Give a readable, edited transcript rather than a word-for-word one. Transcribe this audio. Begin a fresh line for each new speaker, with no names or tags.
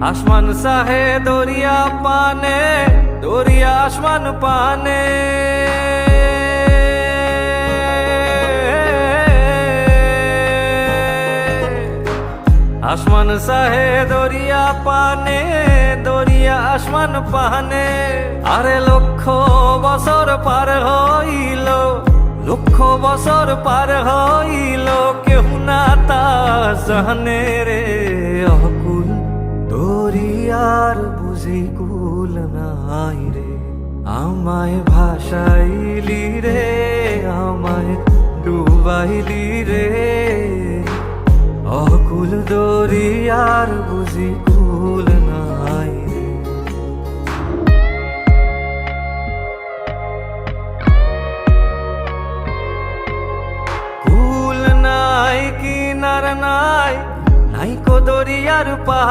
আসমান সাহে দরিয়া পানে, দরিয়া আসমান পানে। আসমান সাহে দরিয়া পানে, দরিয়া আসমান পানে। আরে লক্ষ বছর পার হইল, লক্ষ বছর পার হইল, কেউ না তা জানে রে। অকুল দরিয়ার বুঝি কুল নাই রে, আমায় ভাসাইলি রে, আমায় ডুবাইলি রে। অকুল দরিয়ার বুঝি কুল নাই রে। কুল নাই, কিনার নাই, নাই কো দরিয়ার পাহাড়।